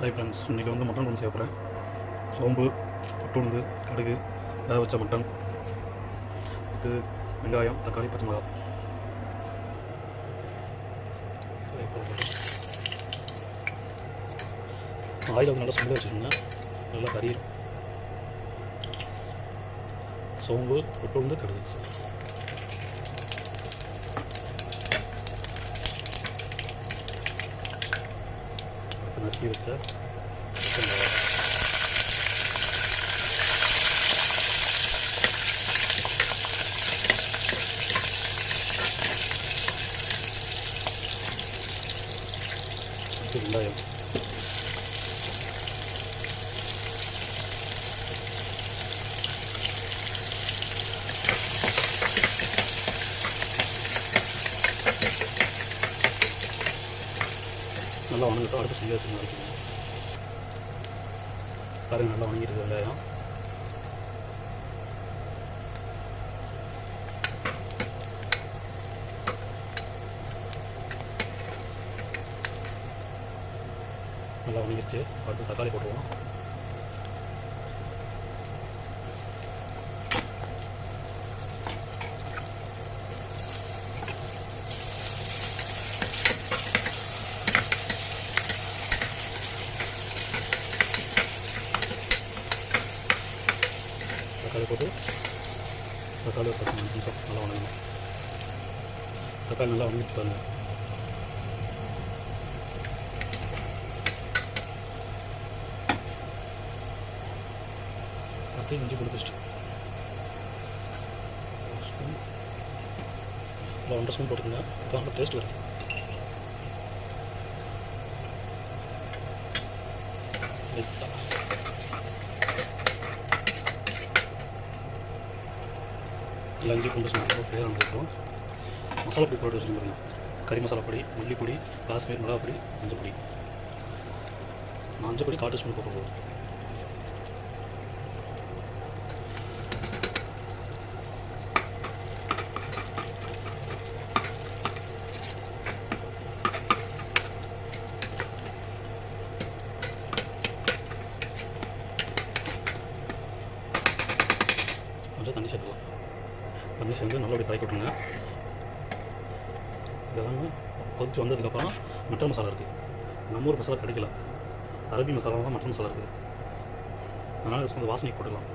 Hi friends, இன்றைக்கி வந்து mutton குழம்பு செய்ய போகிறேன். சோம்பு, பொட்டுளுந்து, கடுகு, வேக வச்ச மட்டன், இது வெங்காயம், தக்காளி, பச்சை மிளகாய். ஆயில் வந்து நல்லா சுண்ட வச்சுக்கோங்க, நல்லா கறியும். சோம்பு, பொட்டுளுந்து, கடுகு. நறுக்கி வச்ச வெங்காயம், நல்லா வணங்கிட்டு அடுப்பு சொல்லி வச்சு வச்சுக்கணும். பாருங்கள், நல்லா வணங்கிட்டு வெங்காயம். நல்லா வணங்கிடுச்சு. அடுத்து தக்காளி போட்டுருவோம். தக்காளி போட்டு தக்காளி ஒரு 10 நிமிஷம் நல்லா வணங்கணும். தக்காளி நல்லா வணங்கிட்டு பாருங்கள். அடுத்து இஞ்சி பூண்டு பேஸ்ட் இல்லை 1.5 ஸ்பூன் போட்டுக்கோங்க. இப்போ நல்லா டேஸ்ட் வரும். இல்லை இஞ்சி பூண்டு ஸ்மெல் ஃப்ளேவர் வந்துருக்கும். மசாலா பொடி போட்டு வச்சுருங்க. கறி மசாலா பொடி, மல்லிப்பொடி, காஷ்மீர் மிளகா பொடி, மஞ்சள் பொடி. மஞ்சள் பொடி 1/4 ஸ்பூன் போட்டு போதும். கொஞ்சம் தண்ணி சேர்த்துக்கலாம். தண்ணி சேர்ந்து நல்லபடி கலக்கி விட்டுருங்க. இதெல்லாமே கொதித்து வந்ததுக்கப்புறம் மட்டன் மசாலா இருக்குது. நம்ம ஊர் மசாலா கிடைக்கல, அரபி மசாலா தான் மட்டன் மசாலா இருக்குது. அதனால் கொஞ்சம் வாசனைக்கு போட்டுக்கலாம்.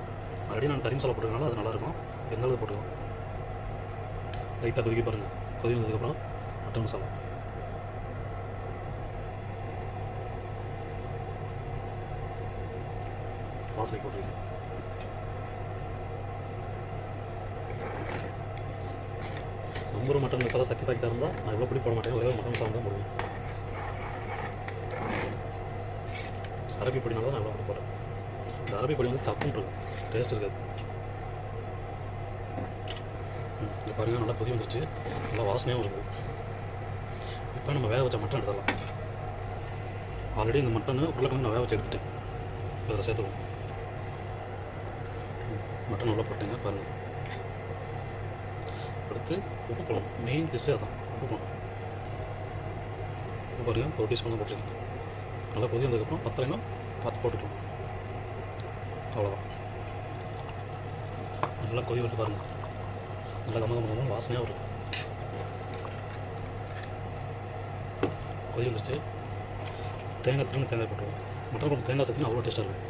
ஆல்ரெடி நான் கறி மசாலா போட்டுக்கனால அது நல்லாயிருக்கும். எந்த அளவுக்கு போட்டுக்கலாம். லைட்டாக கொதிக்க பாருங்கள். கொதி வந்ததுக்கப்புறம் மட்டன் மசாலா வாசனைக்கு போட்டுருக்கேன். நம்பூர் மட்டன் மசாலா சக்தி பாக்கெட்டாக இருந்தால் நான் இவ்வளோ பொடி போட மாட்டேன். ஒரே ஒரு மட்டன் மசாலா தான் போடுவேன். அரபி பொடினால தான் நான் இவ்வளோ போடுறேன். இந்த அரபி பொடி வந்து தப்புன்னு இருக்கும், டேஸ்ட் இருக்காது. இப்போ பாருங்கள், நல்லா கொதி வந்துருச்சு. நல்லா வாசனையாகவும் இருக்குது. இப்போ நம்ம வேக வச்ச மட்டன் எடுத்துடலாம். ஆல்ரெடி இந்த மட்டன் உருளைக்கிழங்கு நான் வேக வச்சு எடுத்துட்டேன். இப்போ அதை சேர்த்துவோம். மட்டன் நல்லா போட்டுங்க பாருங்கள். அடுத்து உப்பு போடணும். மெயின் டிஷ்ஷே அதான், உப்பு போடணும். உப்பு பாருங்கள், ஒரு டீஸ்பூன் தான் போட்டுருக்கேன். நல்லா கொதி வந்ததுக்கப்புறம் பத்தலைன்னா பார்த்து போட்டுக்கலாம். அவ்வளோதான். நல்லா கொதி வந்து பாருங்கள். நல்லா கமகமாக வாசனையாக வரும். கொதி வந்துச்சு. தேங்காய் தேங்காய் போட்டுருவோம். மட்டன் குழம்பு தேங்காய் சேர்த்தினா அவ்வளோ டேஸ்ட்டாக இருக்கும்.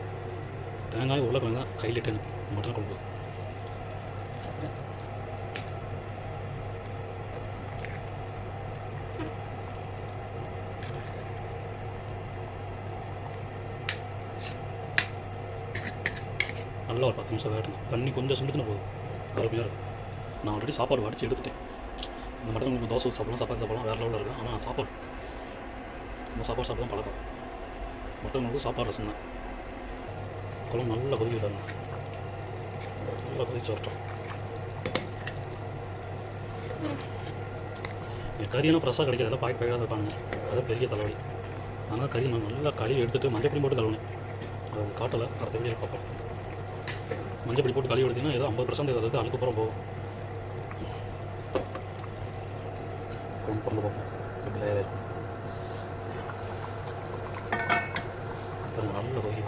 தேங்காய் உருளைக்கிழங்கு தான் ஹைலைட் மட்டன் குழம்பு. நல்லா ஒரு 10 நிமிஷம் வேகணும். தண்ணி கொஞ்சம் சுண்டுத்துனா போதும், அருமையாக இருக்கும். நான் ஆல்ரெடி சாப்பாடு வடித்து எடுத்துட்டேன். இந்த மட்டன் குழம்பு தோசை சாப்பிடலாம், சப்பாத்தி சாப்பிடலாம், வேறு லெவலில் இருக்கும். ஆனால் சாப்பாடு இந்த சாப்பாடு சாப்பிட தான் பழக்கம். மட்டன் குழம்பு சாப்பாடு ரசம் தான். குழம்பு நல்லா கொதிக்க விடாங்க. நல்லா கொதிச்சு வரட்டும். கறியெல்லாம் ஃப்ரெஷ்ஷாக கிடைக்காது, எல்லாம் பாய்க்காக இருப்பாங்க. அது பெரிய தலைவலி. அதனால் கறி நான் நல்லா கழுவி எடுத்துகிட்டு மஞ்சள் பொடி போட்டு கழுவுனேன். அது காட்டலை, அடுத்த வீடியோ பார்ப்போம். மஞ்சள் பொடி போட்டு கழுவி எடுத்திங்கன்னா ஏதோ 50% அதாவது அழுக்கப்புறம் போகும். பொருள் பார்ப்போம் எப்படி இருக்கும். நல்ல வகை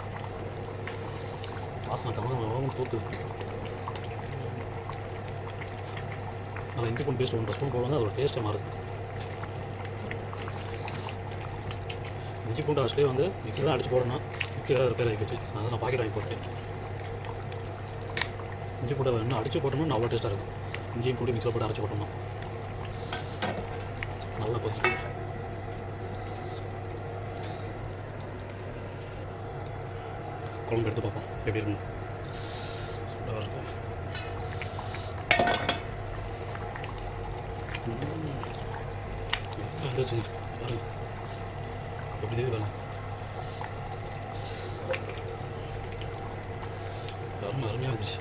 வாசனை கம்மி தூக்கு. அதில் இஞ்சி பூண்டு பேஸ்ட் 1 ஸ்பூன் போடுவாங்க, அதோட டேஸ்ட்டை மாறுது. இஞ்சி பூண்டு ஆக்சுவலி வந்து மிக்ஸில் தான் அடிச்சு போடணும். மிக்ஸியில் ரிப்பேர் ஆகி போச்சு, அதை நான் பாக்கெட் வாங்கி போட்டேன். இஞ்சி பூண்டை இன்னும் அடித்து போட்டோம்னா அவ்வளோ டேஸ்ட்டாக இருக்கும். இஞ்சியும் பூண்டு மிக்ஸில் போட்டு அரைச்சி போட்டோம்னா நல்லா கொதிக்கும். குழம்பு எடுத்து பார்ப்போம் எப்படி இருக்குன்னு. சூப்பராக இருக்கும். வந்துச்சுங்க பாருங்க எப்படி தெரியுது பாருங்க. அருமையாக இருந்துச்சு.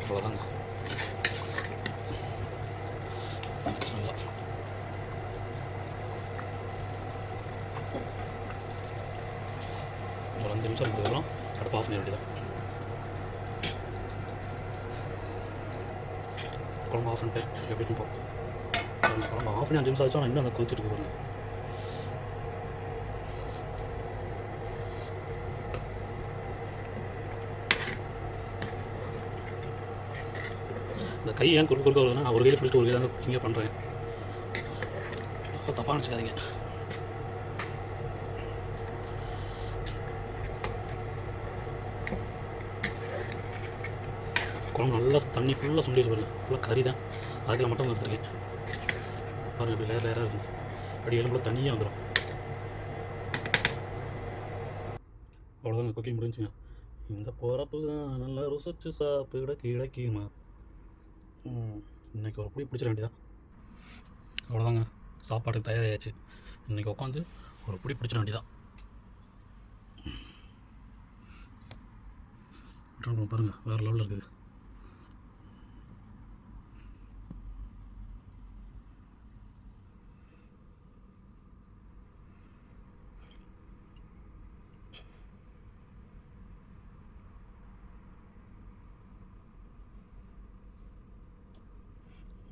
அவ்வளோதாங்க. நல்லா ஒரு 5 நிமிஷம் இருந்ததுக்கப்புறம் அடுப்பு ஆஃப் பண்ண வேண்டியதான். குழம்பு ஆஃப் பண்ணிட்டேன். எப்படி இருக்கும் குழம்பு ஆஃப் பண்ணி 5 நிமிஷம் ஆச்சு. ஆனால் இன்னும் அந்த கொதிச்சுட்டு இருக்கு பாருங்க. இந்த கை ஏன் குறுக்க வருதுன்னா நான் ஒரு கையில் பிடிச்சிட்டு ஒரு கையில் தான் குக்கிங்கே பண்ணுறேன். தப்பாக நினச்சிக்காதீங்க. குழம்பு நல்லா தண்ணி ஃபுல்லாக சுண்டி வச்சு பாருங்க. ஃபுல்லாக கறி தான். அதுக்குள்ள மட்டும் எடுத்துருக்கேன் பாருங்கள். இப்படி லேயராக இருக்குது. அப்படி எலும்புல தனியாக வந்துடும். அவ்வளோதாங்க, குக்கிங் முடிஞ்சுங்க. இந்த போகிறப்பு தான் நல்லா ருசிச்சு சாப்பிட கிடைக்குமா. இன்றைக்கி ஒரு புடி பிடிச்சிட வேண்டியதான். அவ்வளோதாங்க, சாப்பாட்டுக்கு தயாராகிடுச்சு. இன்றைக்கி உட்காந்து ஒரு புடி பிடிச்சிட வேண்டியதான். பாருங்கள் வேறு லெவலில் இருக்குது.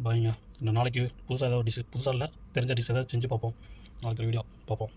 பாய்ங்க. இந்த நாளைக்கு புதுசாக ஏதாவது டிஷ், புதுசாக இல்லை தெரிஞ்ச டிஷ் ஏதாவது செஞ்சு பார்ப்போம். நாளைக்கு வீடியோ பார்ப்போம்.